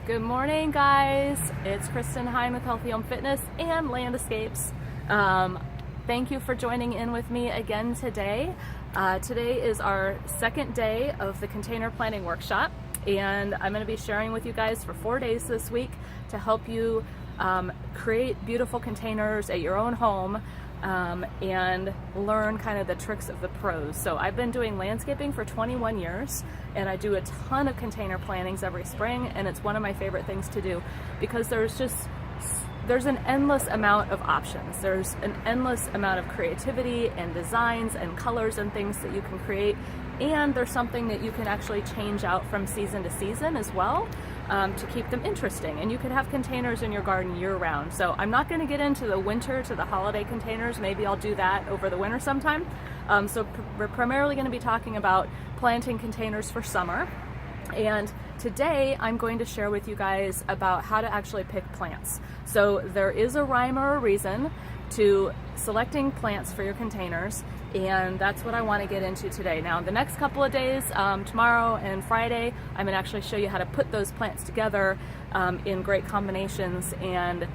Good morning, guys. It's Kristen Hine with Healthy Home Fitness and Landescapes. Thank you for joining in with me again today. Today is our second day of the container planning workshop, and I'm going to be sharing with you guys for 4 days this week to help you create beautiful containers at your own home and learn kind of the tricks of the pros. So I've been doing landscaping for 21 years, and I do a ton of container plannings every spring, and it's one of my favorite things to do because there's an endless amount of options. There's an endless amount of creativity and designs and colors and things that you can create, and there's something that you can actually change out from season to season as well to keep them interesting. And you can have containers in your garden year-round. So I'm not going to get into the winter to the holiday containers. Maybe I'll do that over the winter sometime. We're primarily going to be talking about planting containers for summer. And today I'm going to share with you guys about how to actually pick plants. So there is a rhyme or a reason to selecting plants for your containers, and that's what I want to get into today. Now, the next couple of days, tomorrow and Friday, I'm going to actually show you how to put those plants together in great combinations and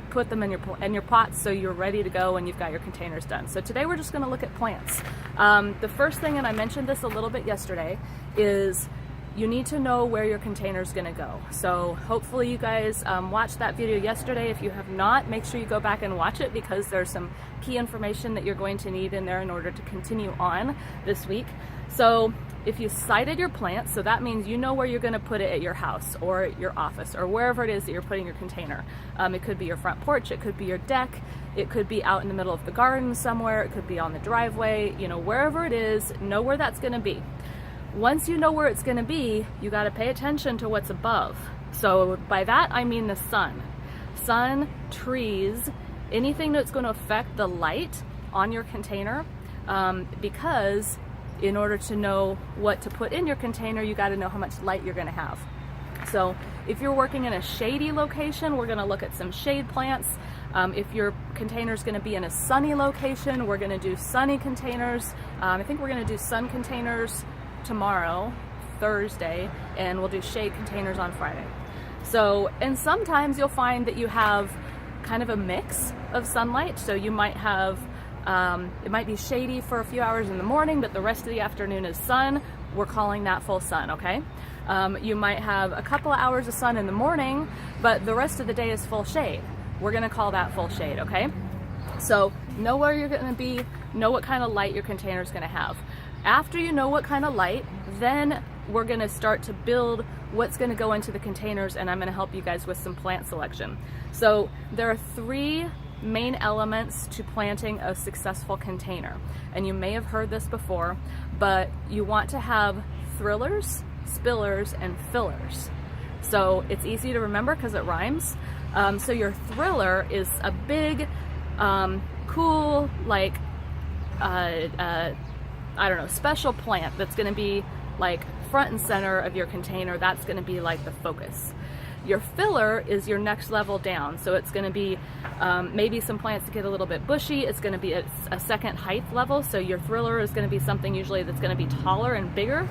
put them in your pots so you're ready to go and you've got your containers done. So today we're just going to look at plants. The first thing, and I mentioned this a little bit yesterday, is you need to know where your container is going to go. So hopefully you guys watched that video yesterday. If you have not, make sure you go back and watch it because there's some key information that you're going to need in there in order to continue on this week. So if you sited your plants, so that means you know where you're going to put it at your house or at your office or wherever it is that you're putting your container. It could be your front porch, it could be your deck, it could be out in the middle of the garden somewhere, it could be on the driveway, wherever it is, know where that's going to be. Once you know where it's going to be, you got to pay attention to what's above. So by that, I mean the sun. Sun, trees, anything that's going to affect the light on your container, because in order to know what to put in your container, you got to know how much light you're going to have. So if you're working in a shady location, we're going to look at some shade plants. If your container is going to be in a sunny location, we're going to do sunny containers. I think we're going to do sun containers tomorrow, Thursday, and we'll do shade containers on Friday. So, and sometimes you'll find that you have kind of a mix of sunlight. So you might have, it might be shady for a few hours in the morning, but the rest of the afternoon is sun. We're calling that full sun, okay? You might have a couple of hours of sun in the morning, but the rest of the day is full shade. We're gonna call that full shade, okay? So know where you're gonna be, know what kind of light your container is gonna have. After you know what kind of light, then we're going to start to build what's going to go into the containers, and I'm going to help you guys with some plant selection. So there are 3 main elements to planting a successful container, and you may have heard this before, but you want to have thrillers, spillers, and fillers. So it's easy to remember because it rhymes. So your thriller is a big, cool, like, special plant that's going to be like front and center of your container. That's going to be like the focus. Your filler is your next level down. So it's going to be maybe some plants that get a little bit bushy. It's going to be a second height level. So your thriller is going to be something usually that's going to be taller and bigger,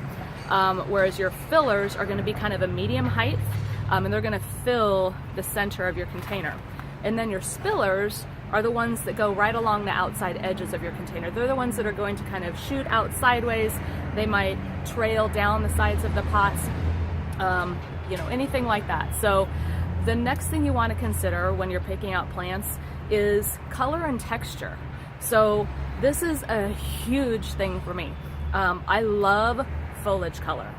whereas your fillers are going to be kind of a medium height, and they're going to fill the center of your container. And then your spillers are the ones that go right along the outside edges of your container. They're the ones that are going to kind of shoot out sideways. They might trail down the sides of the pots, anything like that. So the next thing you want to consider when you're picking out plants is color and texture. So this is a huge thing for me. I love foliage color.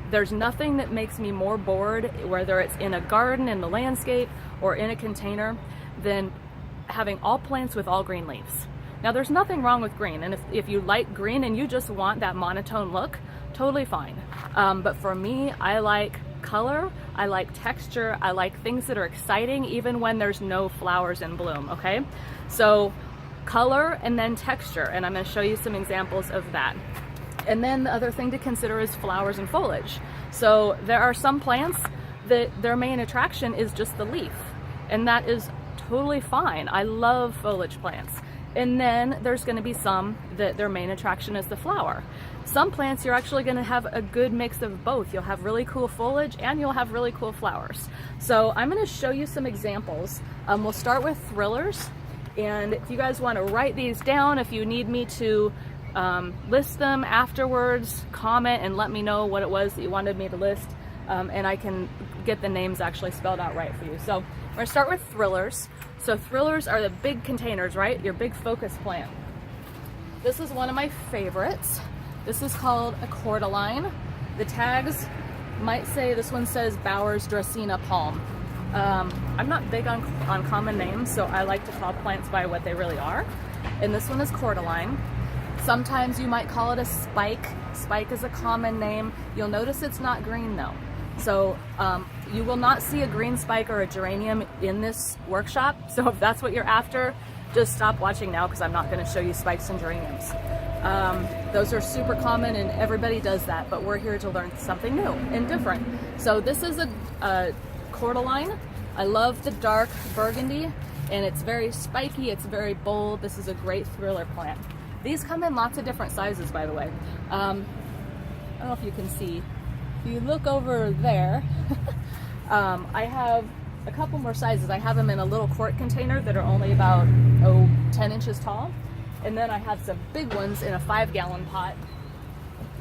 There's nothing that makes me more bored, whether it's in a garden, in the landscape, or in a container, than having all plants with all green leaves. Now there's nothing wrong with green, and if you like green and you just want that monotone look, totally fine. But for me, I like color, I like texture, I like things that are exciting even when there's no flowers in bloom, okay? So color and then texture, and I'm going to show you some examples of that. And then the other thing to consider is flowers and foliage. So there are some plants that their main attraction is just the leaf, and that is totally fine. I love foliage plants. And then there's going to be some that their main attraction is the flower. Some plants you're actually going to have a good mix of both. You'll have really cool foliage and you'll have really cool flowers. So I'm going to show you some examples. We'll start with thrillers, and if you guys want to write these down, if you need me to list them afterwards, comment and let me know what it was that you wanted me to list, and I can get the names actually spelled out right for you. So we're going to start with thrillers. So thrillers are the big containers, right? Your big focus plant. This is one of my favorites. This is called a cordyline. The tags might say, this one says Bowers Dracaena palm. I'm not big on common names, so I like to call plants by what they really are. And this one is cordyline. Sometimes you might call it a spike. Spike is a common name. You'll notice it's not green though. So you will not see a green spike or a geranium in this workshop. So if that's what you're after, just stop watching now, because I'm not going to show you spikes and geraniums. Those are super common and everybody does that, but we're here to learn something new and different. So this is a cordyline. I love the dark burgundy, and it's very spiky, it's very bold. This is a great thriller plant. These come in lots of different sizes, by the way. I don't know if you can see. If you look over there, I have a couple more sizes. I have them in a little quart container that are only about 10 inches tall. And then I have some big ones in a 5-gallon pot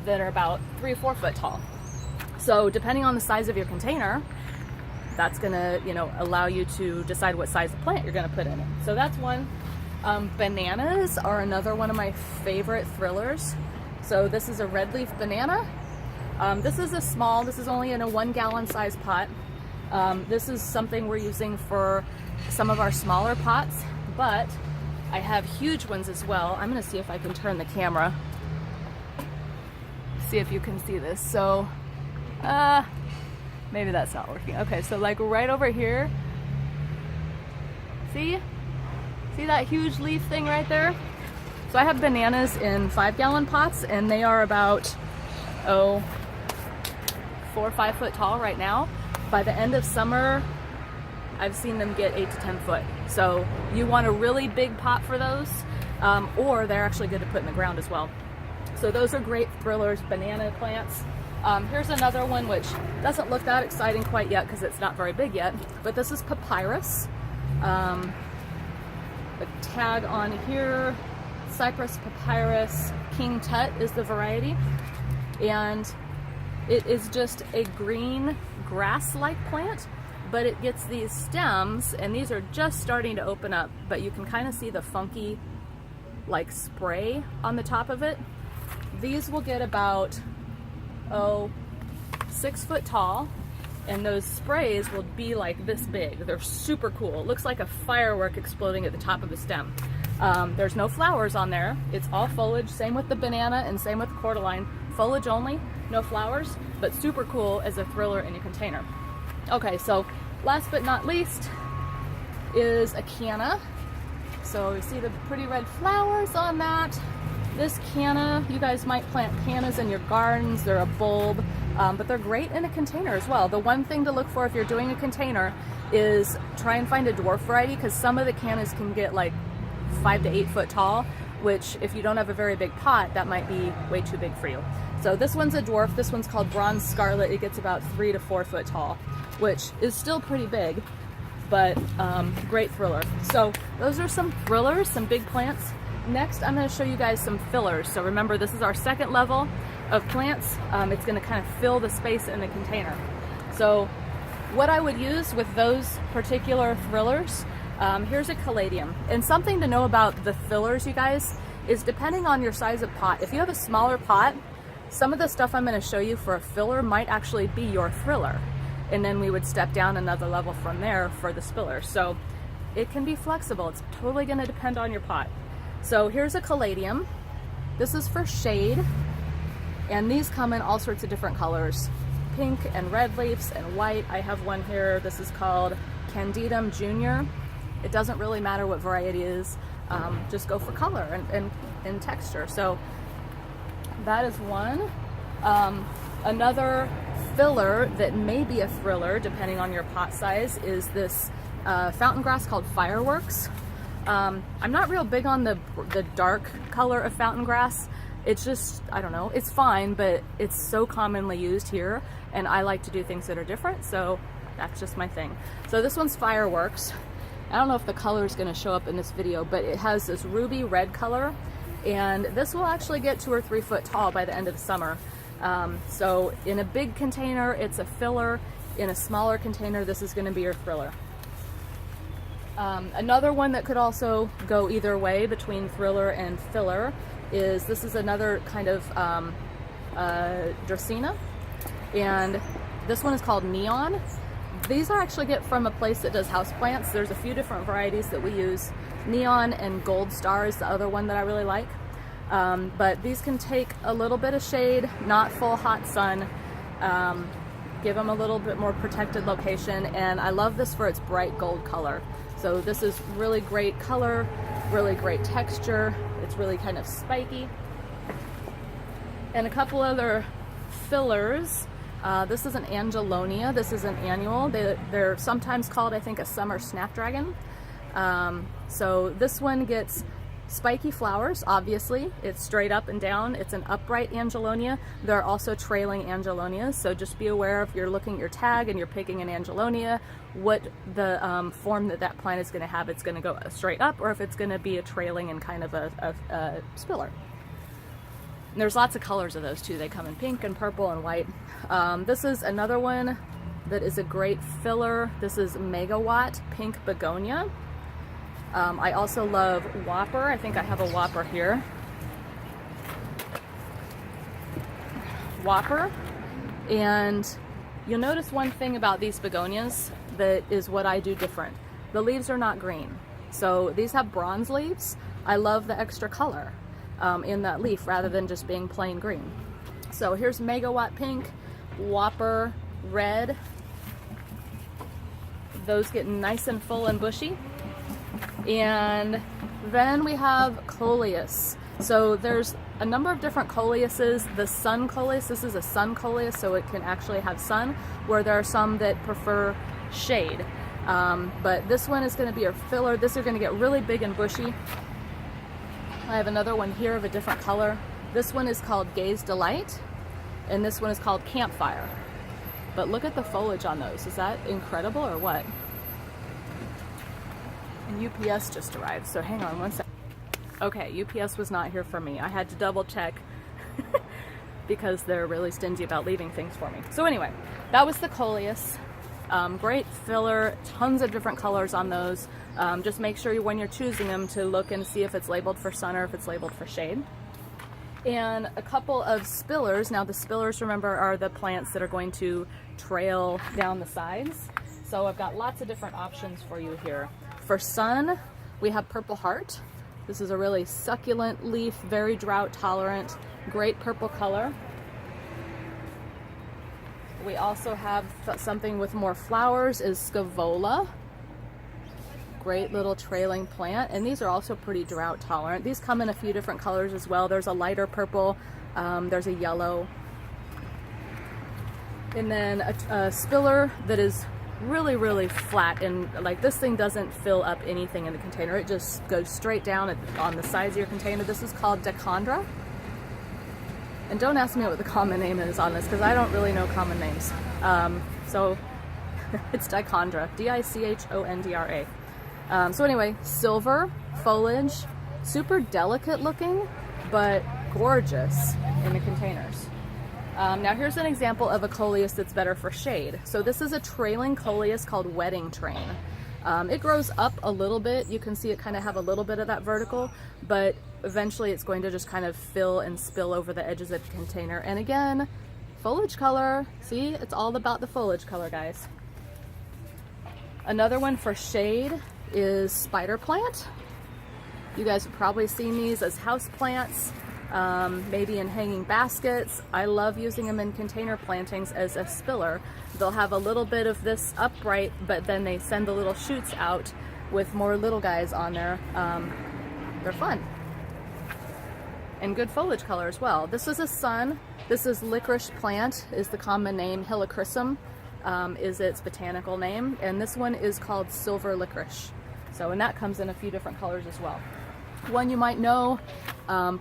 that are about 3 or 4 foot tall. So depending on the size of your container, that's gonna, allow you to decide what size of plant you're gonna put in it. So that's one. Bananas are another one of my favorite thrillers. So this is a red leaf banana. This is this is only in a 1-gallon size pot. This is something we're using for some of our smaller pots, but I have huge ones as well. I'm gonna see if I can turn the camera. See if you can see this. So, maybe that's not working. Okay, so like right over here, see that huge leaf thing right there? So I have bananas in 5-gallon pots, and they are about, 4 or 5 foot tall right now. By the end of summer, I've seen them get 8 to 10 foot. So you want a really big pot for those, or they're actually good to put in the ground as well. So those are great thrillers, banana plants. Here's another one which doesn't look that exciting quite yet because it's not very big yet, but this is papyrus. The tag on here, Cypress papyrus, King Tut is the variety. And it is just a green grass-like plant, but it gets these stems, and these are just starting to open up, but you can kind of see the funky like spray on the top of it. These will get about 6 foot tall, and those sprays will be like this big. They're super cool. It looks like a firework exploding at the top of the stem. There's no flowers on there. It's all foliage. Same with the banana and same with the cordyline. Foliage only, no flowers, but super cool as a thriller in a container. Okay, so last but not least is a canna. So you see the pretty red flowers on that. This canna, you guys might plant cannas in your gardens. They're a bulb, but they're great in a container as well. The one thing to look for if you're doing a container is try and find a dwarf variety, because some of the cannas can get like 5 to 8 foot tall, which if you don't have a very big pot, that might be way too big for you. So this one's a dwarf. This one's called Bronze Scarlet. It gets about 3 to 4 foot tall, which is still pretty big, but great thriller. So those are some thrillers, some big plants. Next, I'm going to show you guys some fillers. So remember, this is our second level of plants. It's going to kind of fill the space in the container. So what I would use with those particular thrillers, here's a caladium. And something to know about the fillers, you guys, is depending on your size of pot. If you have a smaller pot, some of the stuff I'm going to show you for a filler might actually be your thriller. And then we would step down another level from there for the spiller. So it can be flexible. It's totally going to depend on your pot. So here's a caladium. This is for shade. And these come in all sorts of different colors. Pink and red leaves and white. I have one here. This is called Candidum Junior. It doesn't really matter what variety it is. Just go for color and texture. So that is one. Another filler that may be a thriller, depending on your pot size, is this fountain grass called Fireworks. I'm not real big on the dark color of fountain grass. It's just, I don't know, it's fine, but it's so commonly used here, and I like to do things that are different, so that's just my thing. So this one's Fireworks. I don't know if the color is going to show up in this video, but it has this ruby red color, and this will actually get 2 or 3 foot tall by the end of the summer. So in a big container, it's a filler. In a smaller container, this is going to be your thriller. Another one that could also go either way between thriller and filler is, this is another kind of Dracaena, and this one is called Neon. These I actually get from a place that does houseplants. There's a few different varieties that we use. Neon and Gold Star is the other one that I really like. But these can take a little bit of shade, not full hot sun, give them a little bit more protected location, and I love this for its bright gold color. So this is really great color, really great texture. It's really kind of spiky. And a couple other fillers. This is an Angelonia. This is an annual. They're sometimes called, I think, a summer snapdragon. So this one gets spiky flowers, obviously. It's straight up and down. It's an upright Angelonia. There are also trailing Angelonias, so just be aware if you're looking at your tag and you're picking an Angelonia, what the form that plant is going to have. It's going to go straight up, or if it's going to be a trailing and kind of a spiller. And there's lots of colors of those too. They come in pink and purple and white. This is another one that is a great filler. This is Megawatt Pink Begonia. I also love Whopper. I think I have a Whopper here. Whopper. And you'll notice one thing about these begonias that is what I do different. The leaves are not green. So these have bronze leaves. I love the extra color in that leaf rather than just being plain green. So here's Megawatt Pink, Whopper Red. Those get nice and full and bushy. And then we have Coleus. So there's a number of different Coleuses. The Sun Coleus, this is a Sun Coleus, so it can actually have sun, where there are some that prefer shade. But this one is going to be a filler. This is going to get really big and bushy. I have another one here of a different color. This one is called Gaze Delight, and this one is called Campfire. But look at the foliage on those. Is that incredible or what? And UPS just arrived, so hang on one second. Okay, UPS was not here for me. I had to double check because they're really stingy about leaving things for me. So anyway, that was the Coleus. Great filler, tons of different colors on those. Just make sure when you're choosing them to look and see if it's labeled for sun or if it's labeled for shade. And a couple of spillers. Now the spillers, remember, are the plants that are going to trail down the sides. So I've got lots of different options for you here. For sun, we have Purple Heart. This is a really succulent leaf, very drought tolerant, great purple color. We also have something with more flowers, is Scaevola. Great little trailing plant, and these are also pretty drought tolerant. These come in a few different colors as well. There's a lighter purple, there's a yellow, and then a spiller that is really flat, and like this thing doesn't fill up anything in the container. It just goes straight down on the sides of your container. This is called Dichondra. And don't ask me what the common name is on this because I don't really know common names. So it's Dichondra, D-I-C-H-O-N-D-R-A. So anyway, silver foliage, super delicate looking, but gorgeous in the containers. Now here's an example of a Coleus that's better for shade. So this is a trailing Coleus called Wedding Train. It grows up a little bit. You can see it kind of have a little bit of that vertical, but eventually it's going to just kind of fill and spill over the edges of the container. And again, foliage color. See, it's all about the foliage color, guys. Another one for shade is Spider Plant. You guys have probably seen these as house plants, maybe in hanging baskets. I love using them in container plantings as a spiller. They'll have a little bit of this upright, but then they send the little shoots out with more little guys on there. They're fun. And good foliage color as well. This is a sun. This is licorice plant, is the common name. Helichrysum is its botanical name. And this one is called silver licorice. So, and that comes in a few different colors as well. One you might know,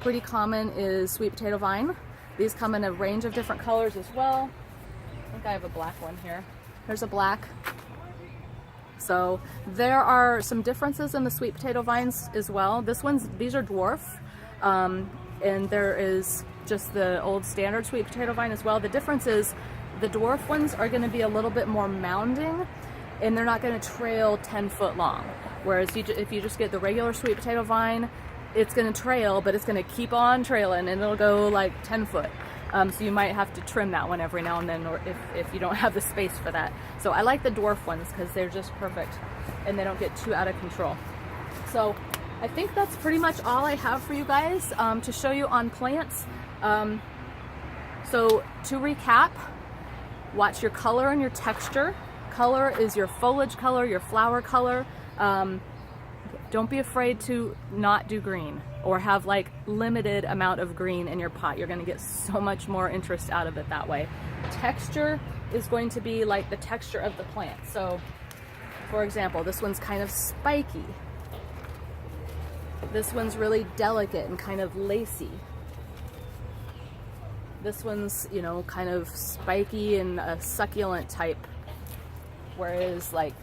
pretty common, is sweet potato vine. These come in a range of different colors as well. I think I have a black one here. There's a black. So there are some differences in the sweet potato vines as well. These are dwarf, and there is just the old standard sweet potato vine as well. The difference is the dwarf ones are going to be a little bit more mounding, and they're not going to trail 10 foot long. Whereas if you just get the regular sweet potato vine, it's going to trail, but it's going to keep on trailing, and it'll go like 10 foot. So you might have to trim that one every now and then, or if you don't have the space for that. So I like the dwarf ones because they're just perfect and they don't get too out of control. So I think that's pretty much all I have for you guys to show you on plants. So to recap, watch your color and your texture. Color is your foliage color, your flower color. Don't be afraid to not do green or have like limited amount of green in your pot. You're going to get so much more interest out of it that way. Texture is going to be like the texture of the plant. So for example, this one's kind of spiky. This one's really delicate and kind of lacy. This one's, you know, kind of spiky and a succulent type. Whereas like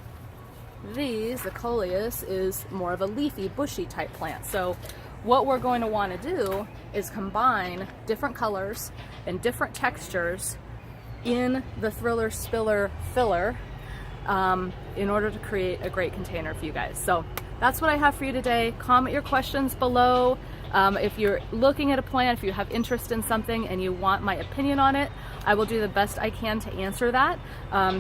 these, the coleus, is more of a leafy, bushy type plant. So what we're going to want to do is combine different colors and different textures in the Thriller Spiller filler in order to create a great container for you guys. So that's what I have for you today. Comment your questions below. If you're looking at a plant, if you have interest in something and you want my opinion on it, I will do the best I can to answer that.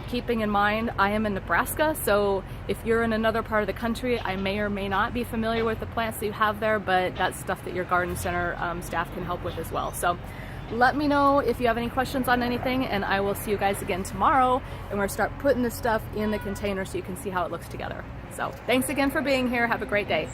Keeping in mind, I am in Nebraska, so if you're in another part of the country, I may or may not be familiar with the plants that you have there, but that's stuff that your garden center staff can help with as well. So let me know if you have any questions on anything, and I will see you guys again tomorrow, and we're gonna start putting this stuff in the container so you can see how it looks together. So thanks again for being here. Have a great day.